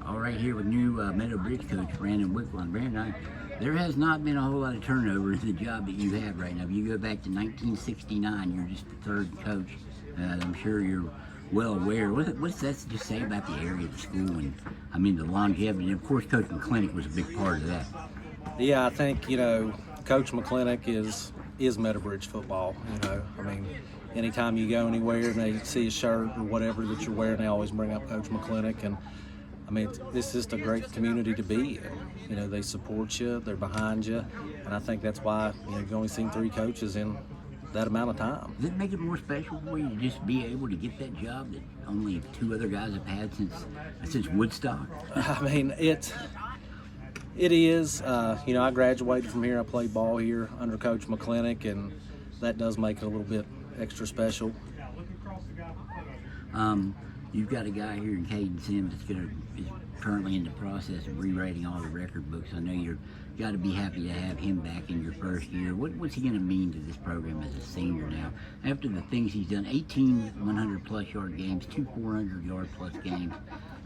All right, here with new Meadow Bridge coach Brandon Wickline. Brandon, there has not been a whole lot of turnover in the job that you have right now. If you go back to 1969, you're just the third coach. I'm sure you're well aware. What's that to say about the area of the school and, I mean, the longevity? And of course, Coach McClintock was a big part of that. Yeah, I think, Coach McClintock is Meadow Bridge football. I mean, anytime you go anywhere and they see a shirt or whatever that you're wearing, they always bring up Coach McClintock. And I mean, this is just a great community to be in. They support you, they're behind you, and I think that's why you've only seen 3 coaches in that amount of time. Does it make it more special for you to just be able to get that job that only 2 other guys have had since Woodstock? I mean, it is. I graduated from here. I played ball here under Coach McClintock, and that does make it a little bit extra special. You've got a guy here in Kaiden Sims that's is currently in the process of rewriting all the record books. I know you've got to be happy to have him back in your first year. What's he going to mean to this program as a senior now? After the things he's done, 18 100-plus yard games, 2 400-yard-plus games,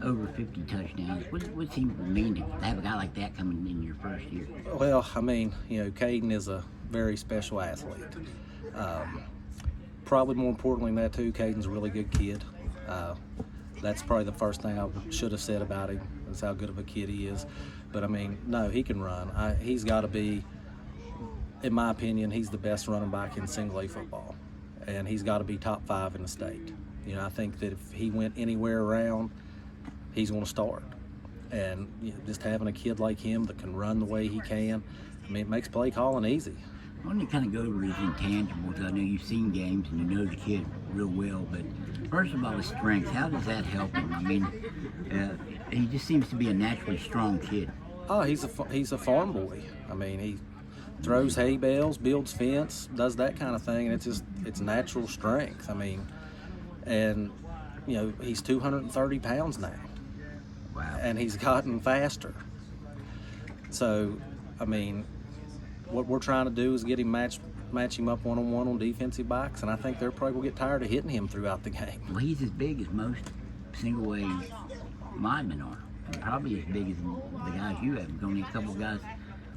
over 50 touchdowns. What's he mean to have a guy like that coming in your first year? Well, I mean, Kaiden is a very special athlete. Probably more importantly than that, too, Kaiden's a really good kid. That's probably the first thing I should have said about him, is how good of a kid he is. But, I mean, no, he can run. He's got to be, in my opinion, he's the best running back in single-A football. And he's got to be top 5 in the state. I think that if he went anywhere around, he's going to start. And just having a kid like him that can run the way he can, I mean, it makes play calling easy. I want to kind of go over his intangibles. I know you've seen games and you know the kid real well, but first of all, his strengths, how does that help him? I mean, he just seems to be a naturally strong kid. Oh, he's a farm boy. I mean, he throws hay bales, builds fence, does that kind of thing, and it's natural strength. I mean, and he's 230 pounds now. Wow. And he's gotten faster. So, I mean, what we're trying to do is get him match him up one-on-one on defensive backs, and I think they're probably going to get tired of hitting him throughout the game. Well, he's as big as most single-A linemen are, and probably as big as the guys you have. There's only a couple guys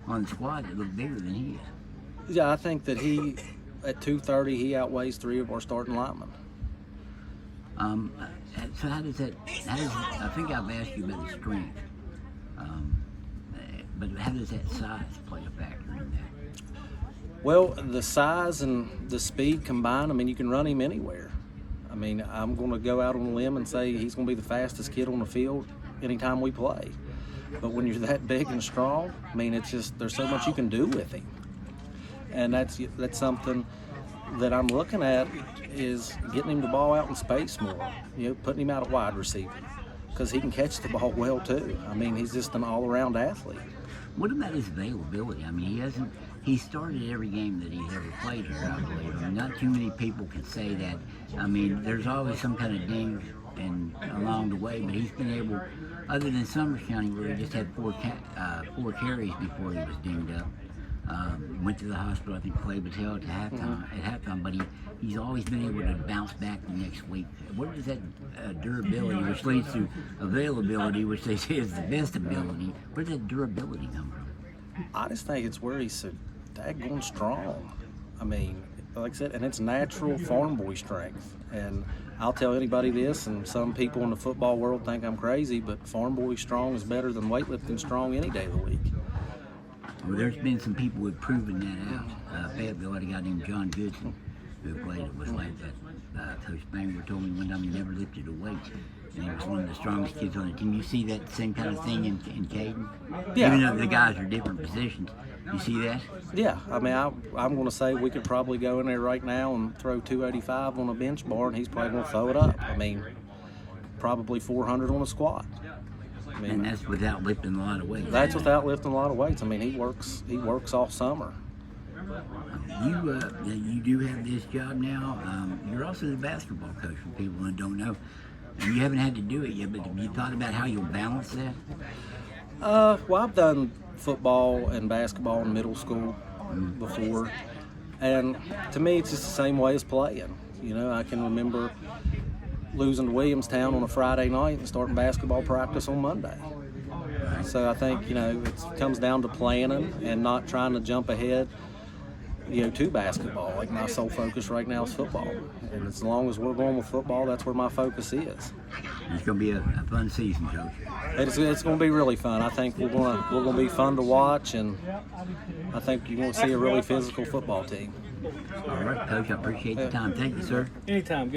on the squad that look bigger than he is. Yeah, I think that at 230, he outweighs 3 of our starting linemen. So how does I think I've asked you about his strength, but how does that size play a factor in that? Well, the size and the speed combined, I mean, you can run him anywhere. I mean, I'm going to go out on a limb and say he's going to be the fastest kid on the field anytime we play. But when you're that big and strong, I mean, it's just, there's so much you can do with him. And that's something that I'm looking at, is getting him the ball out in space more, putting him out at wide receiver, because he can catch the ball well too. I mean, he's just an all-around athlete. What about his availability? I mean, he started every game that he's ever played here, I believe. I mean, not too many people can say that. I mean, there's always some kind of ding along the way, but he's been able, other than Summers County where he just had 4 carries before he was dinged up. Went to the hospital, I think played with hell at halftime, but he's always been able to bounce back the next week. Where does that durability, which leads to availability, which they say is the best ability, where does that durability come from? I just think it's where he's so daggone strong. I mean, like I said, and it's natural farm boy strength. And I'll tell anybody this, and some people in the football world think I'm crazy, but farm boy strong is better than weightlifting strong any day of the week. Well, there's been some people who have proven that out. Fayetteville had a guy named John Goodson who played it was like that. Coach Spangler told me one time he never lifted a weight, and he was one of the strongest kids on the team. You see that same kind of thing in Kaiden? Yeah. Even though the guys are different positions. You see that? Yeah. I mean, I'm going to say we could probably go in there right now and throw 285 on a bench bar, and he's probably going to throw it up. I mean, probably 400 on a squat. I mean, and that's without lifting a lot of weights. That's without lifting a lot of weights. I mean, he works all summer. You do have this job now. You're also the basketball coach for people who don't know. And you haven't had to do it yet, but have you thought about how you'll balance that? Well, I've done football and basketball in middle school before, and to me, it's just the same way as playing. I can remember losing to Williamstown on a Friday night and starting basketball practice on Monday. So I think, you know, it comes down to planning and not trying to jump ahead, you know, to basketball. Like my sole focus right now is football. And as long as we're going with football, that's where my focus is. It's going to be a fun season, Coach. It's going to be really fun. I think we're going to be fun to watch, and I think you're going to see a really physical football team. All right, Coach, I appreciate the time. Thank you, sir. Anytime.